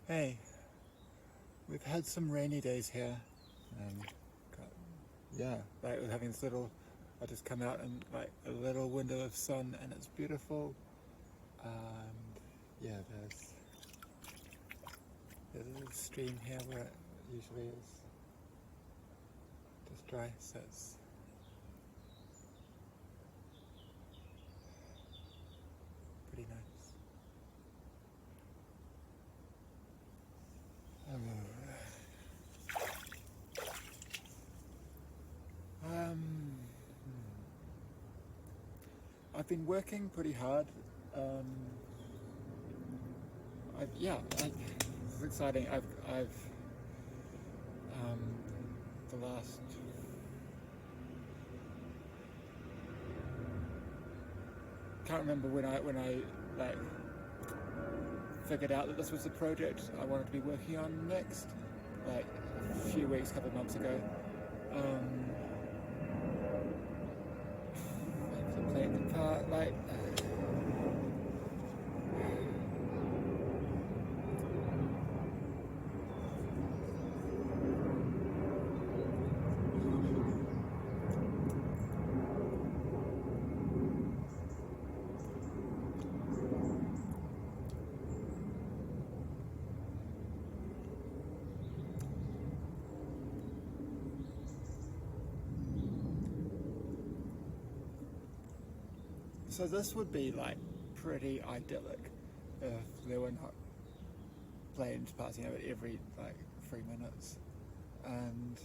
Hey, we've had some rainy days here, and we're having this little. I just come out and like a little window of sun, and it's beautiful. And yeah, there's a little stream here where it usually is just dry, so it's pretty nice. Um, I've been working pretty hard. Um, it's exciting. I've um, the last can't remember when I like figured out that this was the project I wanted to be working on next. Like a few weeks, couple of months ago. Playing the part like. So this would be like pretty idyllic if there were not planes passing over every like 3 minutes. And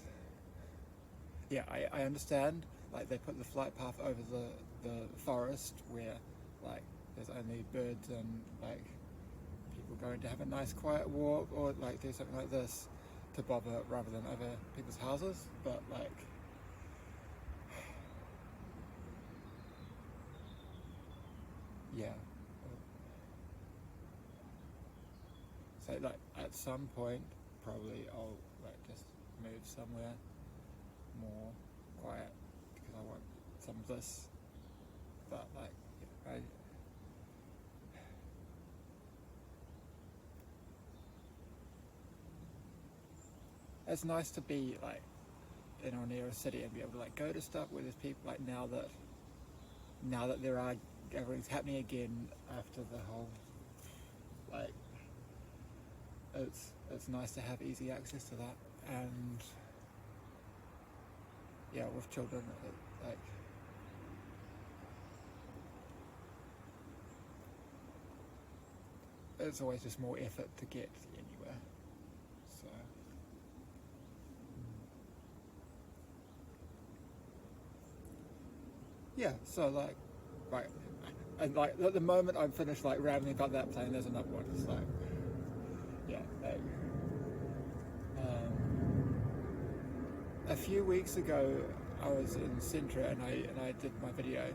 yeah, I understand like they put the flight path over the forest where like there's only birds and like people going to have a nice quiet walk or like do something like this to bother rather than over people's houses, but like yeah. So like at some point, probably I'll like just move somewhere more quiet because I want some of this. But like, yeah, it's nice to be like in or near a city and be able to like go to stuff where there's people. Like now that there are gatherings happening again after the whole like it's nice to have easy access to that. And yeah, with children, like it's always just more effort to get anywhere. So yeah, so like right, and like at the moment I'm finished like rambling about that plane. There's another one. It's like yeah, like, a few weeks ago I was in Sintra and I did my video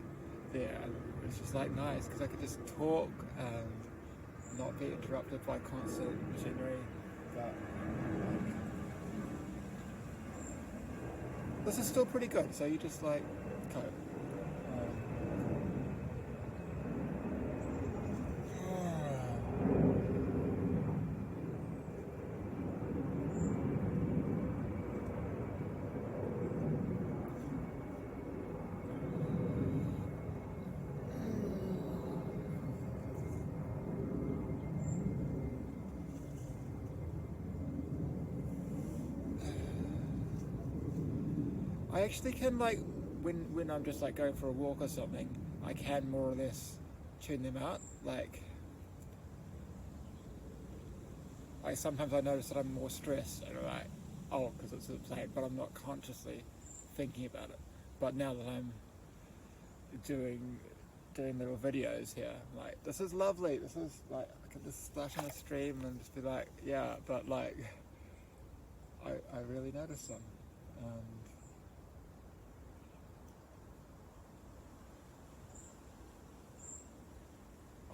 there, and it was just like nice because I could just talk and not be interrupted by constant machinery. But this is still pretty good. So you just like cope. I actually can like when I'm just like going for a walk or something, I can more or less tune them out. Like sometimes I notice that I'm more stressed and I'm like, oh, because it's a plane, but I'm not consciously thinking about it. But now that I'm doing little videos here, I'm like, this is lovely. This is like I can just splash on a stream and just be like, yeah. But like, I really notice them. And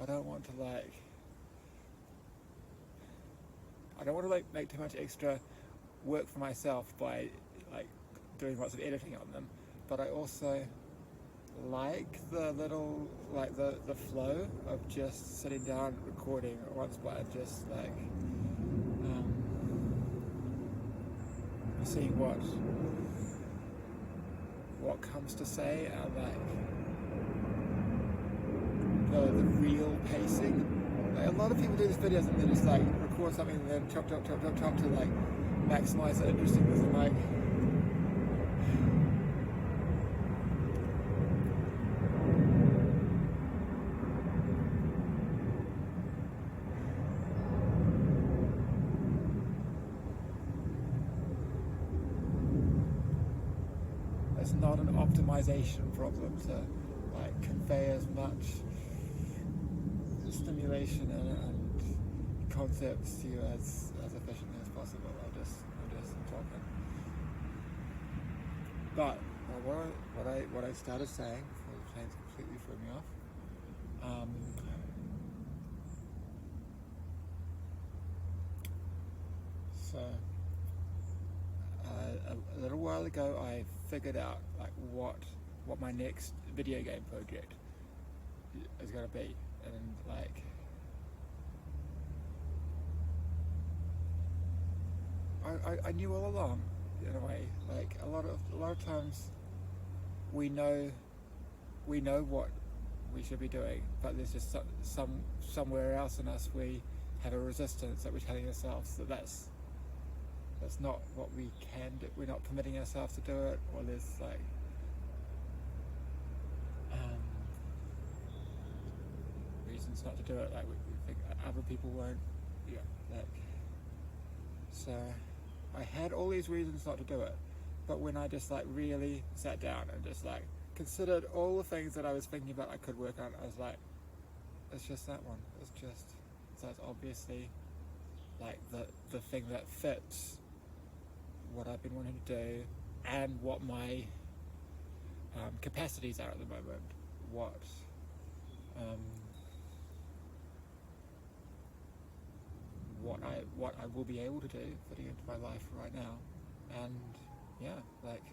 I don't want to like make too much extra work for myself by like doing lots of editing on them, but I also like the little like the flow of just sitting down recording at one spot and just like seeing what comes to say, and like the real pacing. Like, a lot of people do these videos and they just like record something and then chop to like maximize the interestingness, and like it's not an optimization problem to like convey as much stimulation and concepts to you as efficiently as possible. I'm just talking. But what I started saying before the planes completely threw me off. So a little while ago, I figured out like what my next video game project is going to be, and like I knew all along, in a way. Like a lot of times we know what we should be doing, but there's just somewhere else in us we have a resistance that we're telling ourselves that's not what we can do. We're not permitting ourselves to do it, or there's like reasons not to do it. Like we think other people won't. Yeah. Like so, I had all these reasons not to do it, but when I just like really sat down and just like considered all the things that I was thinking about I could work on, I was like, it's just that one. So it's obviously like the thing that fits what I've been wanting to do and what my capacities are at the moment. What I will be able to do fitting into my life right now. And yeah, like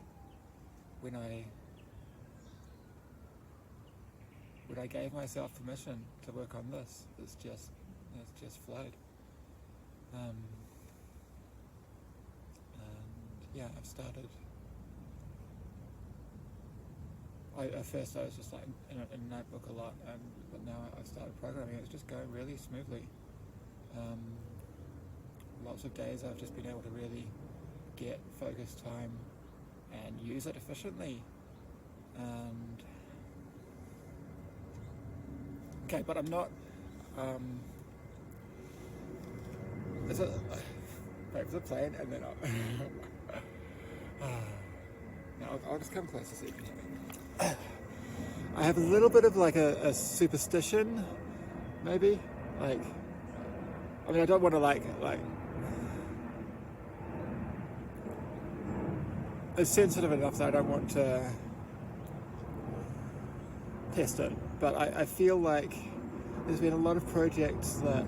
when I gave myself permission to work on this, it's just flowed. And yeah, I've started. At first I was just like in a notebook a lot, but now I've started programming. It's just going really smoothly. Lots of days I've just been able to really get focused time and use it efficiently. And okay, but I'm not. Wait for the plane, and then I'll just come closer so you can hear me. I have a little bit of like a superstition, maybe. Like, I mean, I don't want to like. It's sensitive enough that I don't want to test it, but I feel like there's been a lot of projects that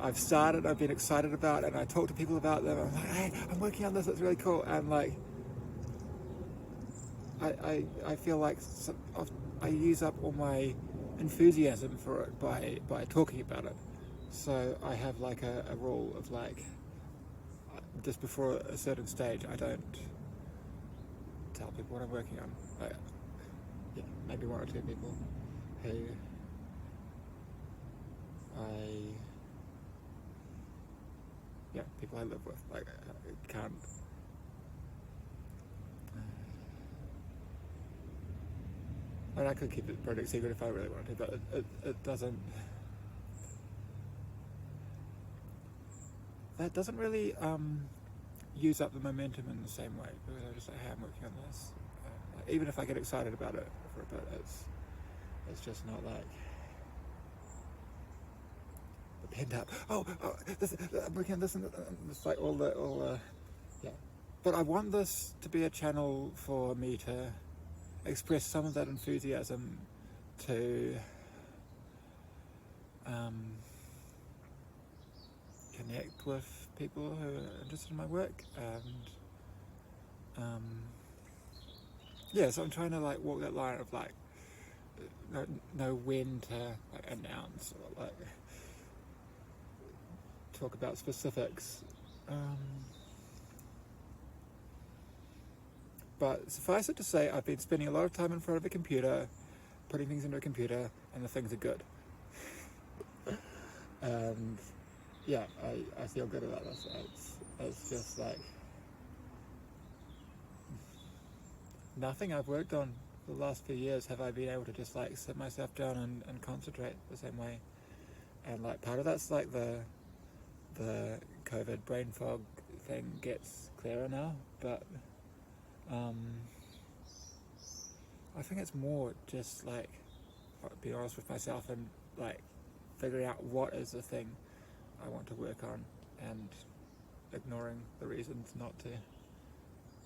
I've started, I've been excited about, and I talk to people about them. I'm like, hey, I'm working on this, it's really cool, and like I feel like I use up all my enthusiasm for it by talking about it. So I have like a rule of like, just before a certain stage, I don't tell people what I'm working on. Yeah, maybe one or two people who people I live with. Like, I can't. I mean, I could keep the project secret if I really wanted to, but it doesn't. That doesn't really use up the momentum in the same way, because I just like, hey, I'm working on this. Like, even if I get excited about it for a bit, it's just not like the pent up. I'm working on this, and it's like all yeah. But I want this to be a channel for me to express some of that enthusiasm, to connect with people who are interested in my work, and yeah, so I'm trying to like walk that line of like know when to like announce or like talk about specifics. But suffice it to say, I've been spending a lot of time in front of a computer, putting things into a computer, and the things are good. And yeah, I feel good about this. It's just like nothing I've worked on for the last few years have I been able to just like sit myself down and concentrate the same way. And like part of that's like the COVID brain fog thing gets clearer now, but I think it's more just like being honest with myself and like figuring out what is the thing I want to work on and ignoring the reasons not to.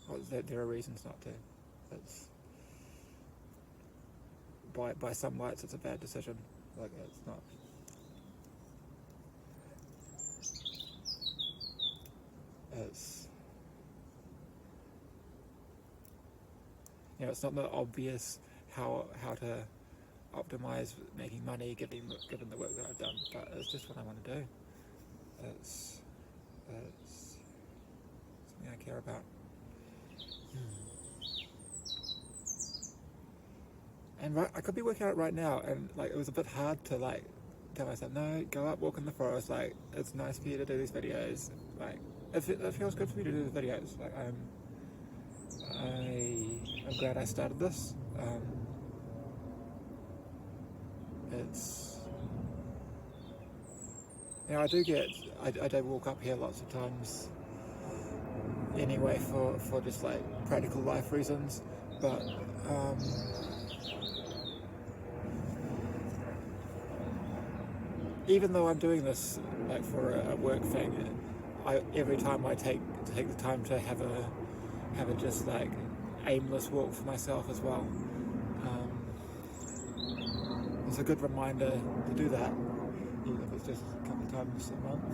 Or there are reasons not to. It's by some lights it's a bad decision. Like it's not. It's it's not that obvious how to optimize making money given the work that I've done, but it's just what I want to do. It's something I care about. And I could be working out right now, and like it was a bit hard to like tell myself, no, go up, walk in the forest. Like it's nice for you to do these videos. Like it feels good for me to do the videos. Like I'm glad I started this. It's I do walk up here lots of times anyway for just like practical life reasons, but even though I'm doing this like for a work thing, every time I take the time to have a just like aimless walk for myself as well. It's a good reminder to do that, even if it's just a couple of times a month.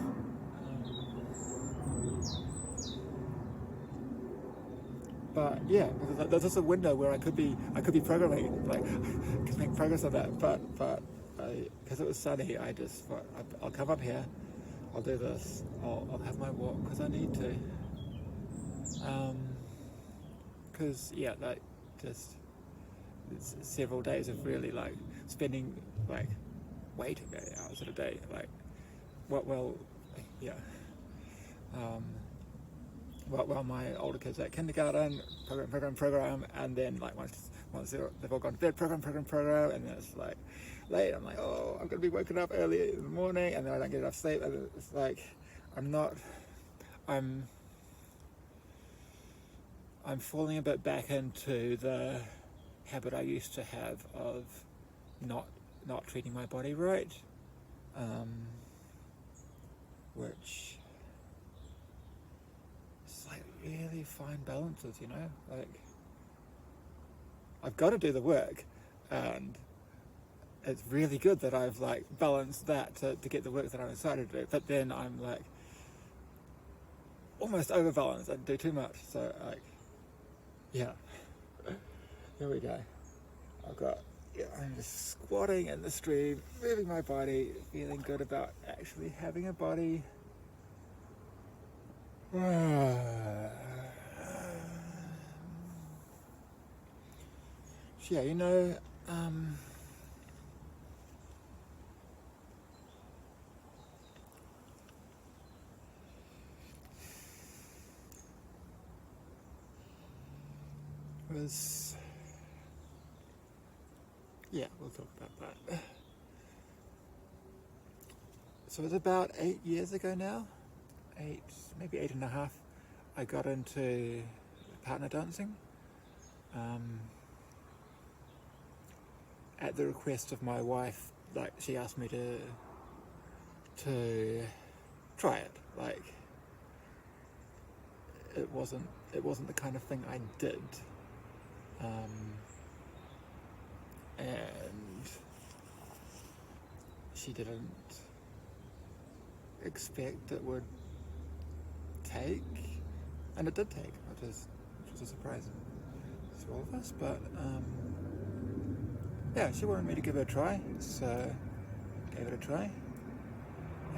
But yeah, there's just a window where I could be programming, like could make progress on that. But because it was sunny, I just thought I'll come up here, I'll do this, I'll have my walk because I need to. Because yeah, like just several days of really like spending like way too many hours in a day, like while my older kids at kindergarten, program, and then like once they've all gone to bed, program, and then it's like late. I'm like, oh, I'm gonna be woken up early in the morning, and then I don't get enough sleep, and it's like I'm falling a bit back into the habit I used to have of not treating my body right, which is like really fine balances, like I've got to do the work, and it's really good that I've like balanced that to get the work that I'm excited to do, but then I'm like almost overbalanced and do too much, so like yeah, here we go. I'm just squatting in the stream, moving my body, feeling good about actually having a body. Yeah, we'll talk about that. So it was about 8 years ago now, maybe 8.5, I got into partner dancing. At the request of my wife, like she asked me to try it. Like it wasn't the kind of thing I did. And she didn't expect it would take, and it did take, which was a surprise to all of us. But yeah, she wanted me to give it a try, so gave it a try,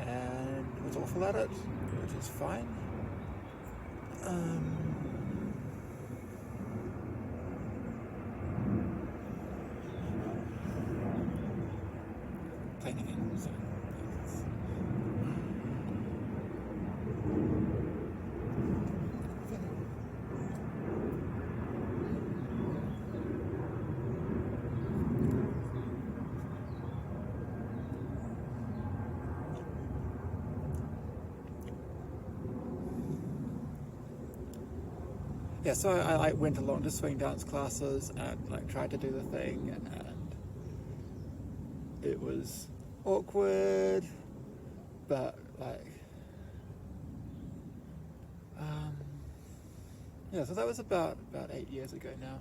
and was awful at it, which is fine. yeah, so I like went along to swing dance classes and like tried to do the thing, and it was awkward, but like, yeah. So that was about 8 years ago now,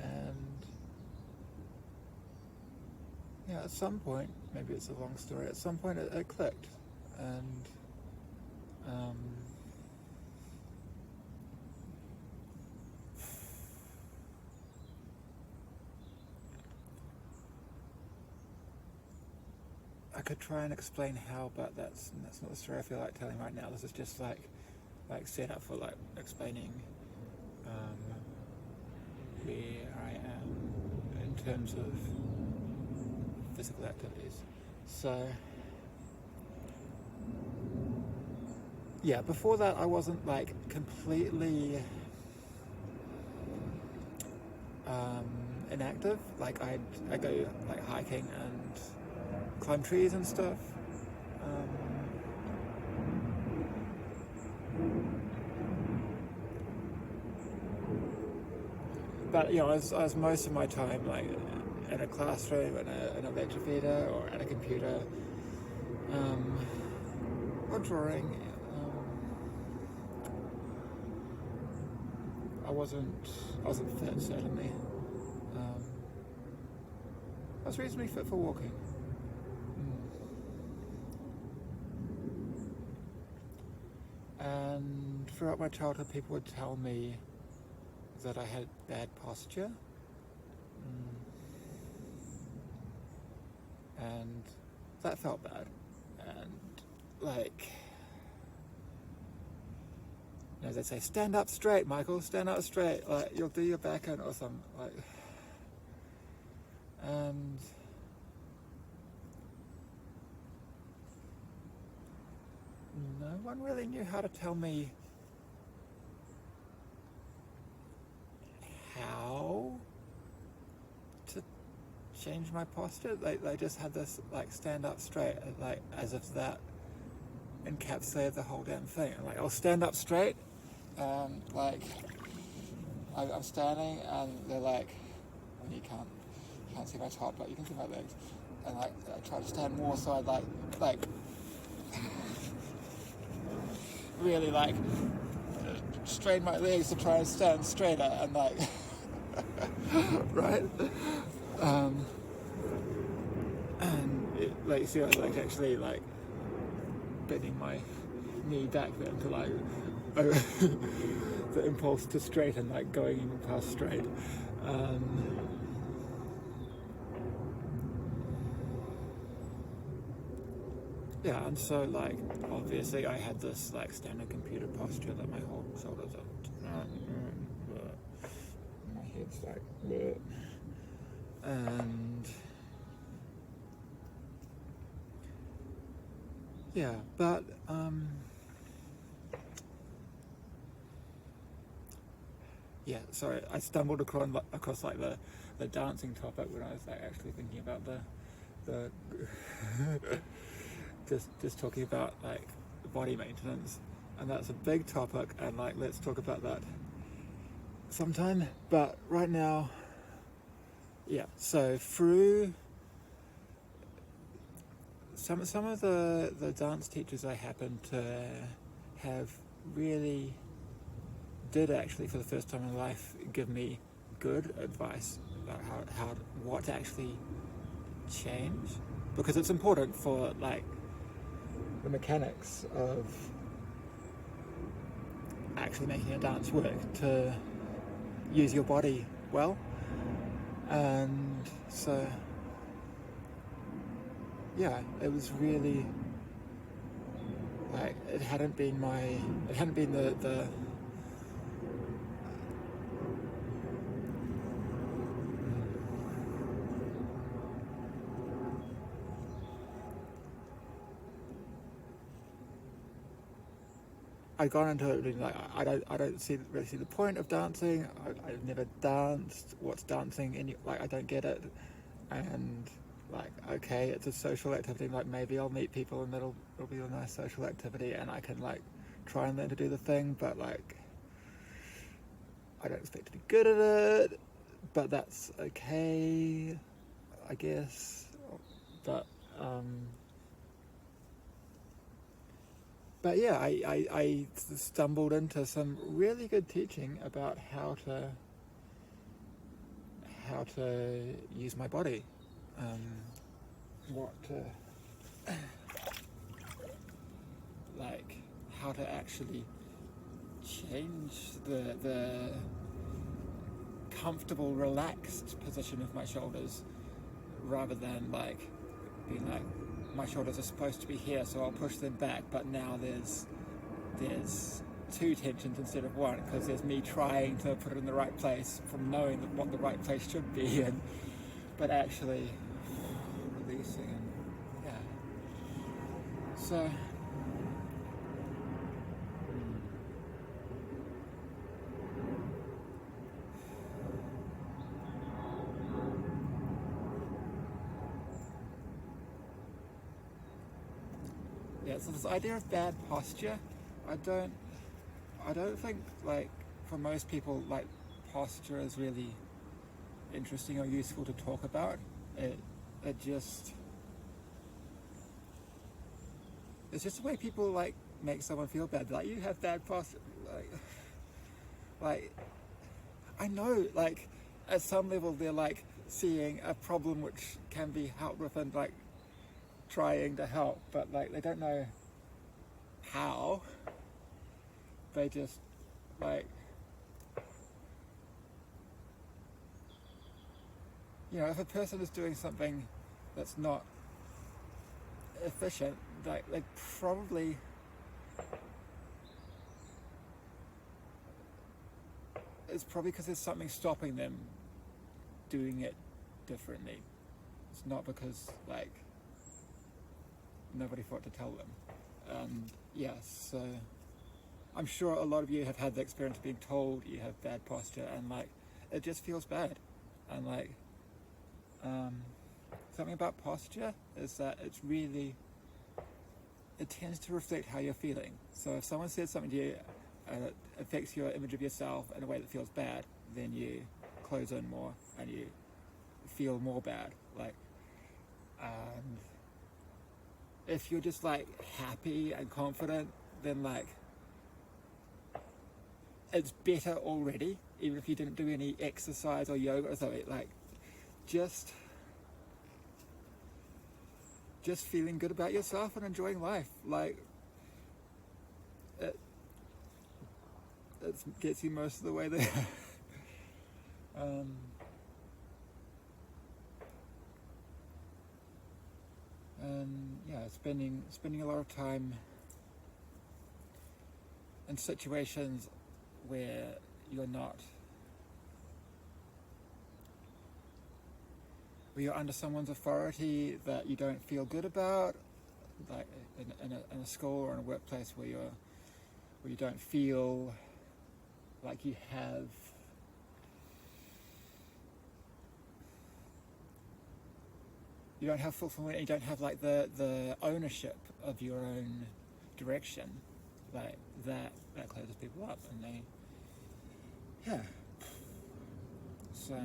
and yeah, at some point, maybe it's a long story. At some point, it clicked, and I could try and explain how, but that's not the story I feel like telling right now. This is just like set up for like explaining where I am in terms of physical activities. So yeah, before that I wasn't like completely inactive. Like I go like hiking and climb trees and stuff. But you know, I was most of my time like in a classroom, in a lecture theatre, or at a computer, or drawing. I wasn't fit, certainly. I was reasonably fit for walking. And throughout my childhood, people would tell me that I had bad posture. And that felt bad. And like, you know, they'd say, "Stand up straight, Michael, stand up straight, like you'll do your back in," or something, like. And no one really knew how to tell me how to change my posture. They just had this like stand up straight, like as if that encapsulated the whole damn thing. Like, I'll stand up straight, and like I'm standing, and they're like, well, you can't see my top, but you can see my legs. And like I try to stand more, so I like really like strain my legs to try and stand straighter, and like right. And it, like, see, I was like actually like bending my knee back then to like the impulse to straighten, like going even past straight. Yeah, and so like obviously I had this like standard computer posture that my whole shoulders are, my head's like, bleh. And yeah, but yeah, sorry, I stumbled across like the dancing topic when I was like actually thinking about the just talking about like body maintenance, and that's a big topic, and like let's talk about that sometime. But right now, yeah, so through some of the dance teachers I happen to have really did actually for the first time in life give me good advice about what to actually change, because it's important for like the mechanics of actually making a dance work to use your body well. And so yeah, it was really like it hadn't been the I'd gone into it being like, I don't really see the point of dancing. I've never danced. What's dancing? Like, I don't get it. And like, okay, it's a social activity. Like, maybe I'll meet people and it'll be a nice social activity, and I can like try and learn to do the thing. But like, I don't expect to be good at it, but that's okay, I guess. But but yeah, I stumbled into some really good teaching about how to use my body, what to like how to actually change the comfortable, relaxed position of my shoulders, rather than like being like, my shoulders are supposed to be here, so I'll push them back, but now there's two tensions instead of one, because there's me trying to put it in the right place from knowing what the right place should be, but actually releasing, and yeah. So yeah, so this idea of bad posture, I don't think, like, for most people, like, posture is really interesting or useful to talk about. It just, it's just the way people, like, make someone feel bad. Like, you have bad posture. Like, I know, like, at some level they're, like, seeing a problem which can be helped with and, like, trying to help, but, like, they don't know how. They just, like, you know, if a person is doing something that's not efficient, like, they probably, it's probably because there's something stopping them doing it differently. It's not because, like, nobody thought to tell them. Yes, so I'm sure a lot of you have had the experience of being told you have bad posture, and, like, it just feels bad. And, like, something about posture is that it's really, it tends to reflect how you're feeling. So if someone says something to you and it affects your image of yourself in a way that feels bad, then you close in more and you feel more bad. Like, if you're just, like, happy and confident, then, like, it's better already, even if you didn't do any exercise or yoga or something. Like, just feeling good about yourself and enjoying life, like, it gets you most of the way there. And yeah, spending a lot of time in situations where you're under someone's authority that you don't feel good about, like in a school or in a workplace where you don't feel like you don't have fulfillment, you don't have, like, the ownership of your own direction, like that closes people up, and they, yeah. So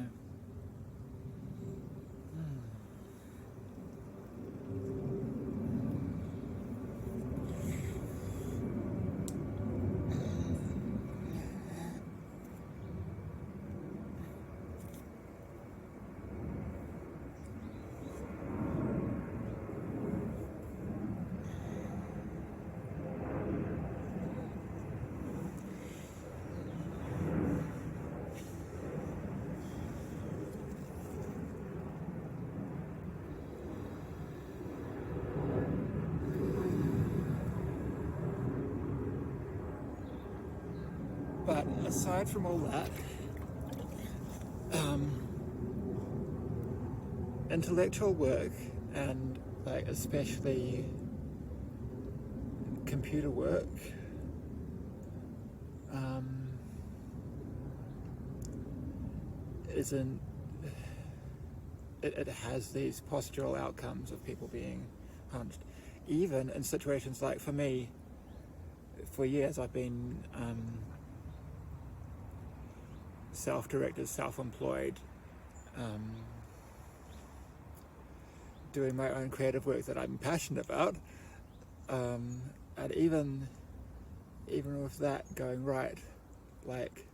but aside from all that, intellectual work, and, like, especially computer work, isn't, it has these postural outcomes of people being hunched, even in situations like, for me, for years I've been self-directed, self-employed, doing my own creative work that I'm passionate about, and even with that going right, like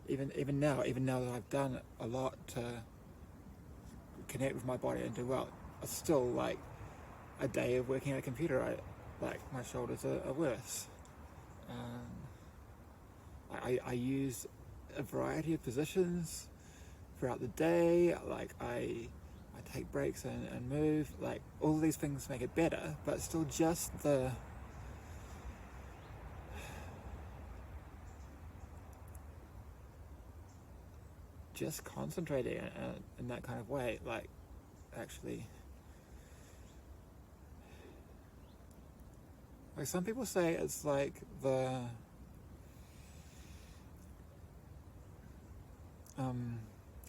even now that I've done a lot to connect with my body and do well, it's still like a day of working at a computer, my shoulders are worse. I use a variety of positions throughout the day. Like I take breaks and move. Like all these things make it better, but still just concentrating in that kind of way, like actually, like some people say it's like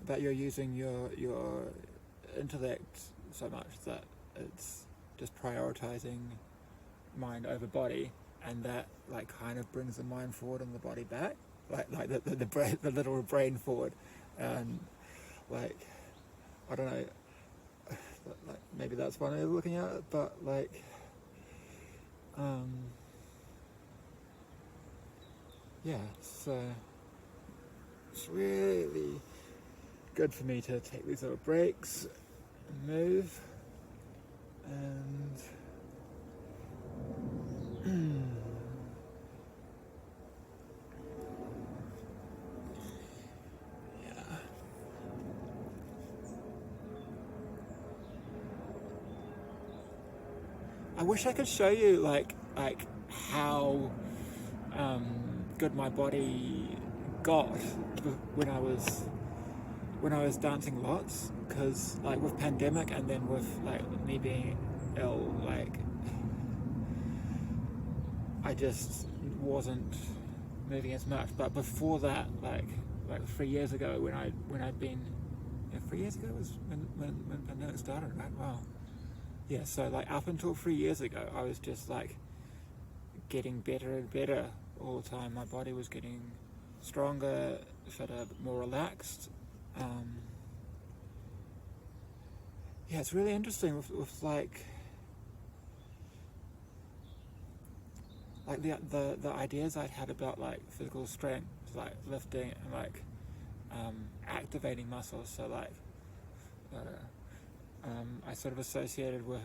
that you're using your intellect so much that it's just prioritizing mind over body, and that like kind of brings the mind forward and the body back, like the brain, the literal brain forward, and like I don't know, like maybe that's one way of looking at it, but like yeah, so it's really good for me to take these little breaks and move, and yeah. I wish I could show you like how good my body got when I was dancing lots, because like with pandemic and then with like me being ill, like I just wasn't moving as much. But before that, like 3 years ago, when I'd been 3 years ago was when pandemic started, right? Wow. Yeah, so like up until 3 years ago, I was just like getting better and better all the time. My body was getting stronger, fitter, more relaxed. Yeah, it's really interesting with like the ideas I'd had about like physical strength, like lifting and like activating muscles. So like I sort of associated with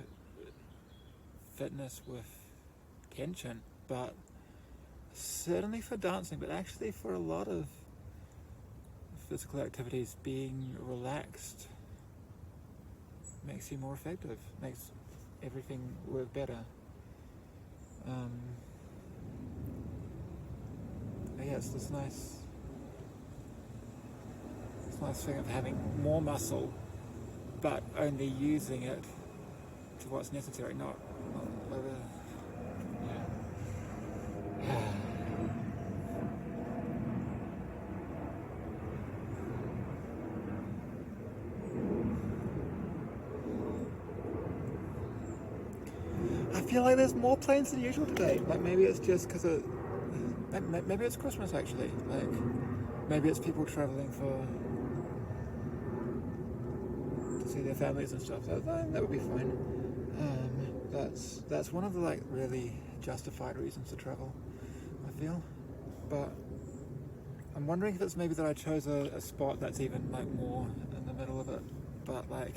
fitness with tension, but certainly for dancing, but actually for a lot of physical activities, being relaxed makes you more effective, makes everything work better. Yeah, it's this nice thing of having more muscle, but only using it to what's necessary, not over. Yeah. I feel like there's more planes than usual today. Like maybe it's just because maybe it's Christmas actually. Like maybe it's people traveling to see their families and stuff. So that would be fine. That's one of the like really justified reasons to travel, I feel. But I'm wondering if it's maybe that I chose a spot that's even like more in the middle of it. But like,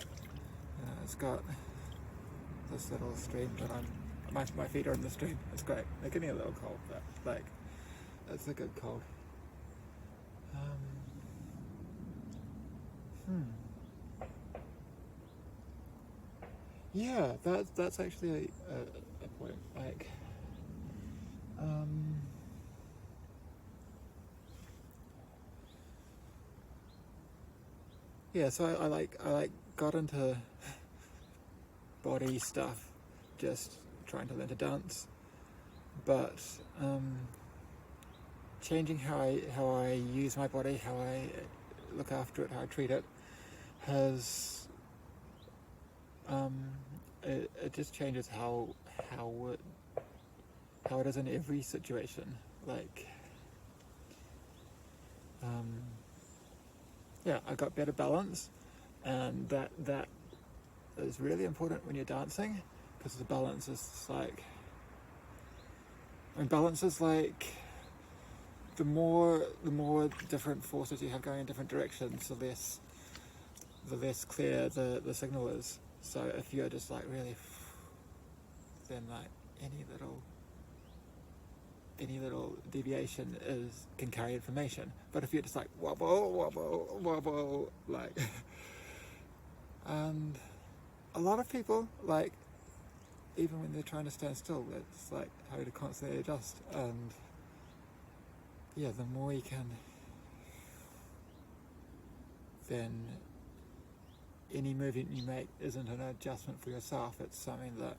it's got this little stream that my feet are in the stream. It's great. They're getting a little cold, but like, it's a good cold. Yeah, that's actually a point. Like, yeah. So I got into body stuff, just trying to learn to dance, but changing how I use my body, how I look after it, how I treat it, has it just changes how it is in every situation. Like yeah, I got better balance, and that is really important when you're dancing, because the balance is like, balance is like the more different forces you have going in different directions, the less clear the signal is. So if you're just like really, then like any little deviation can carry information. But if you're just like wobble, wobble, wobble, like, and a lot of people, like, even when they're trying to stand still, it's like how to constantly adjust. And yeah, the more you can, then any movement you make isn't an adjustment for yourself, it's something that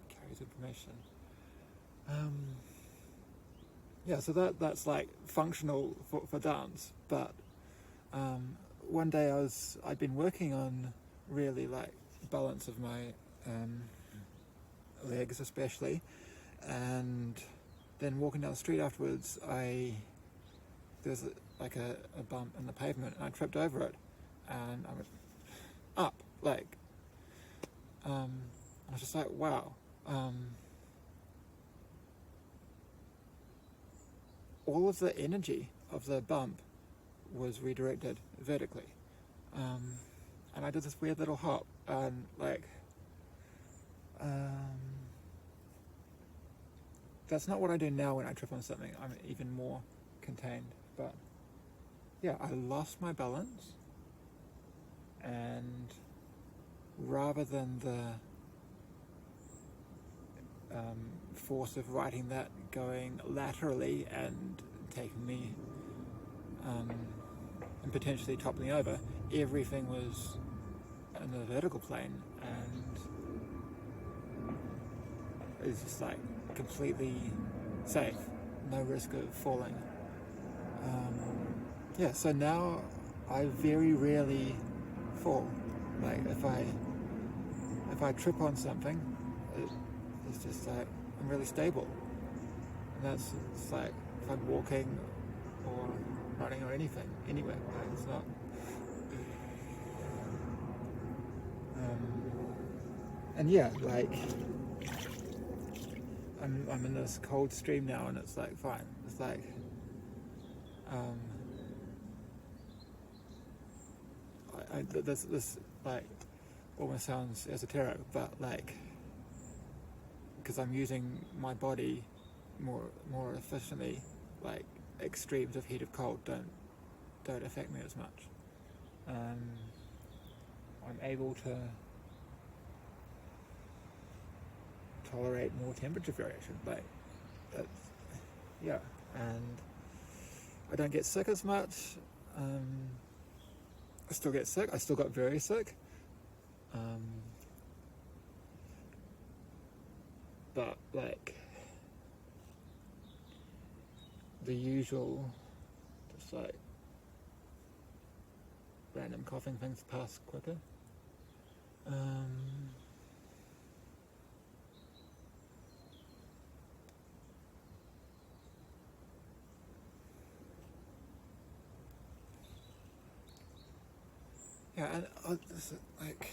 carries information. Yeah, so that's like functional for dance. But one day I'd been working on really like balance of my legs especially, and then walking down the street afterwards, there's like a bump in the pavement, and I tripped over it, and I went up, like, I was just like, wow. All of the energy of the bump was redirected vertically, and I did this weird little hop, and like, that's not what I do now when I trip on something. I'm even more contained, but yeah, I lost my balance, and rather than the force of writing that going laterally and taking me and potentially toppling over, everything was in the vertical plane, and it was just like completely safe, no risk of falling. Yeah, so now I very rarely fall. Like if I trip on something, it's just like I'm really stable, and it's like if I'm walking or running or anything anywhere, like it's not. And yeah, like I'm in this cold stream now, and it's like fine. It's like this like almost sounds esoteric, but like because I'm using my body more efficiently, like extremes of heat of cold don't affect me as much. I'm able to tolerate more temperature variation, like that's, yeah, and I don't get sick as much. I still get sick. I still got very sick. But like the usual, just like random coughing things pass quicker. Yeah, and like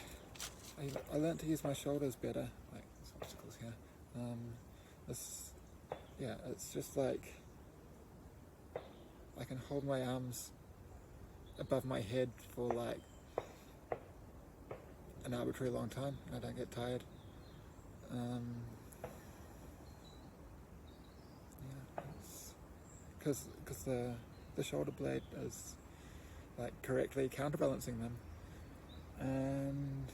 I learned to use my shoulders better. Like there's obstacles here. This, yeah, it's just like I can hold my arms above my head for like an arbitrary long time, and I don't get tired. Yeah, because the shoulder blade is like correctly counterbalancing them, and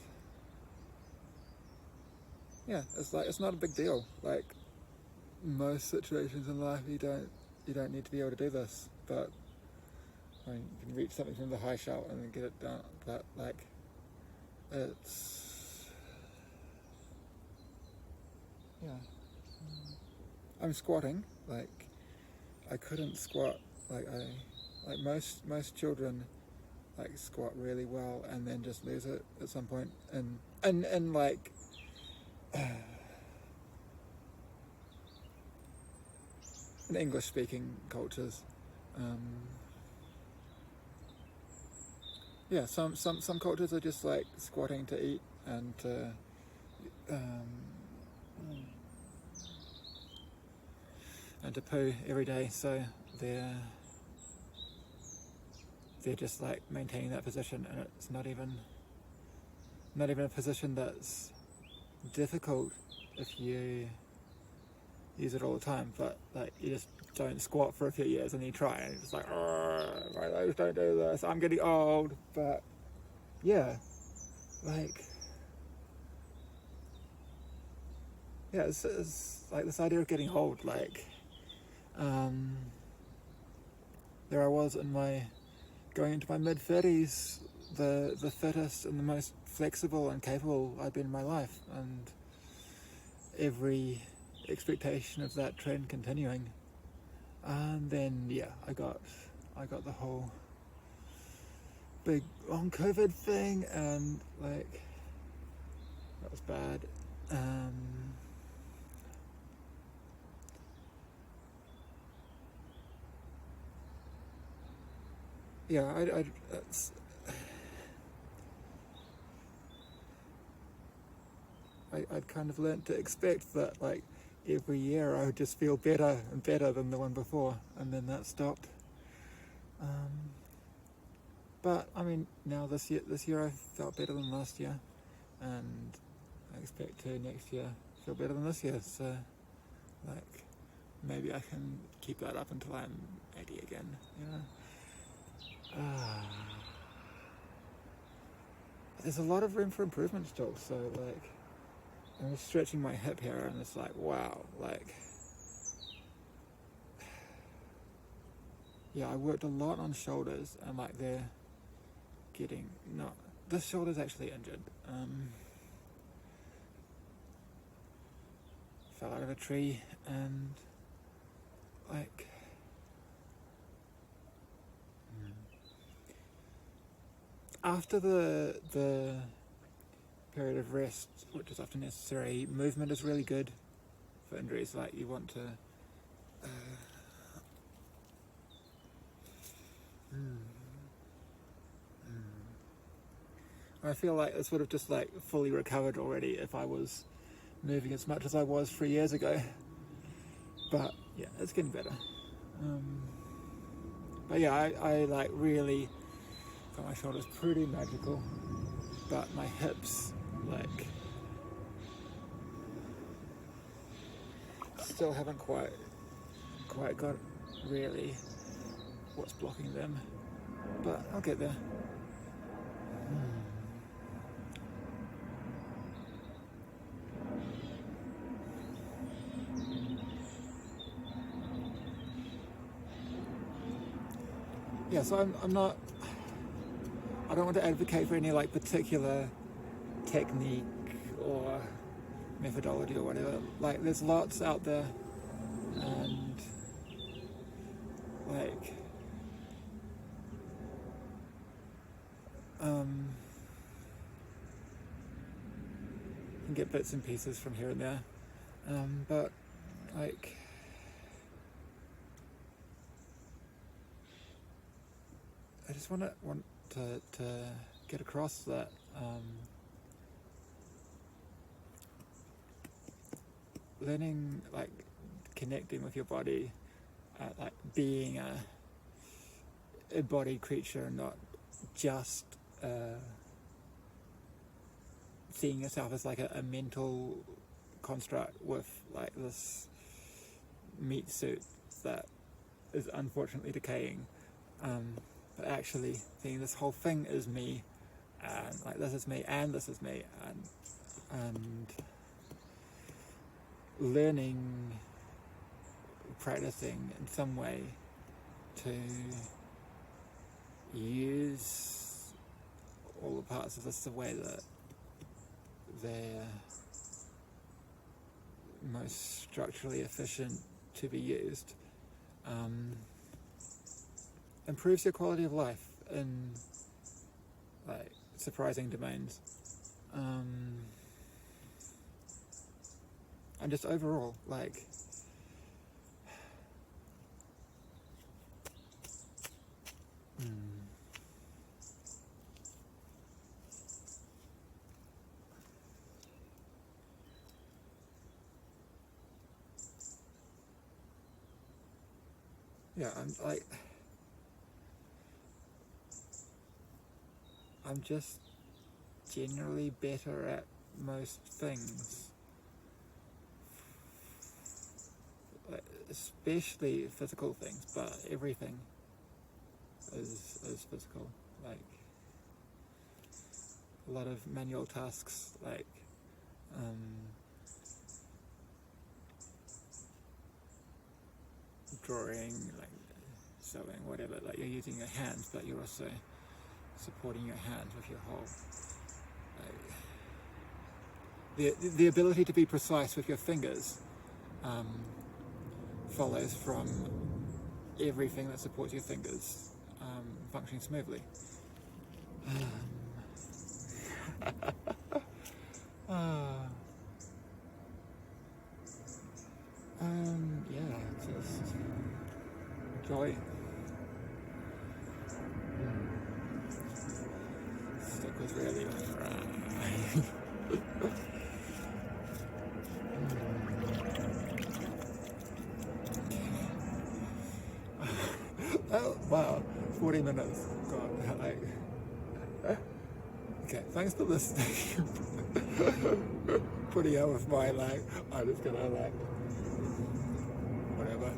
yeah, it's like it's not a big deal. Like most situations in life, you don't need to be able to do this, but I mean, you can reach something from the high shout and then get it down. But like, it's yeah. I'm squatting. Like I couldn't squat. Like most children like squat really well and then just lose it at some point. And like in English speaking cultures, yeah, some cultures are just like squatting to eat and to um, and to poo every day, so they're they're just like maintaining that position, and it's not even a position that's difficult if you use it all the time, but like you just don't squat for a few years and you try and it's like, my legs don't do this, I'm getting old. But yeah, like yeah, it's like this idea of getting old, like um, there I was in my going into my mid-30s, the fittest and the most flexible and capable I've been in my life, and every expectation of that trend continuing. And then yeah, I got the whole big long COVID thing, and like that was bad. Yeah, I'd kind of learnt to expect that like every year I would just feel better and better than the one before, and then that stopped. But I mean, now this year I felt better than last year, and I expect to next year feel better than this year. So like maybe I can keep that up until I'm 80 again. You know. There's a lot of room for improvement still. So like I'm just stretching my hip here, and it's like wow, like. Yeah, I worked a lot on shoulders, and like they're getting not. This shoulder's actually injured. Fell out of a tree, and like after the period of rest, which is often necessary, movement is really good for injuries. Like you want to. I feel like this would have just like fully recovered already if I was moving as much as I was 3 years ago. But yeah, it's getting better. But yeah, I like really got my shoulders pretty magical, but my hips like still haven't quite got really what's blocking them. But I'll get there. Yeah, so I'm not. I don't want to advocate for any like particular technique or methodology or whatever. Like, there's lots out there, and like, you can get bits and pieces from here and there, but like, I just want to get across that learning, like connecting with your body, like being a embodied creature and not just seeing yourself as like a mental construct with like this meat suit that is unfortunately decaying, but actually seeing this whole thing is me, and like this is me and this is me, and learning, practicing in some way to use all the parts of this the way that they're most structurally efficient to be used, improves your quality of life in like surprising domains, and just overall like yeah, I'm just generally better at most things, especially physical things, but everything is physical. Like a lot of manual tasks, like drawing, like sewing, whatever. Like you're using your hands, but you're also supporting your hands with your whole. The ability to be precise with your fingers follows from everything that supports your fingers functioning smoothly. Yeah, just joy. Stick with really. Oh wow, 40 minutes. God, okay, thanks for listening. Putting up with my I'm just gonna whatever.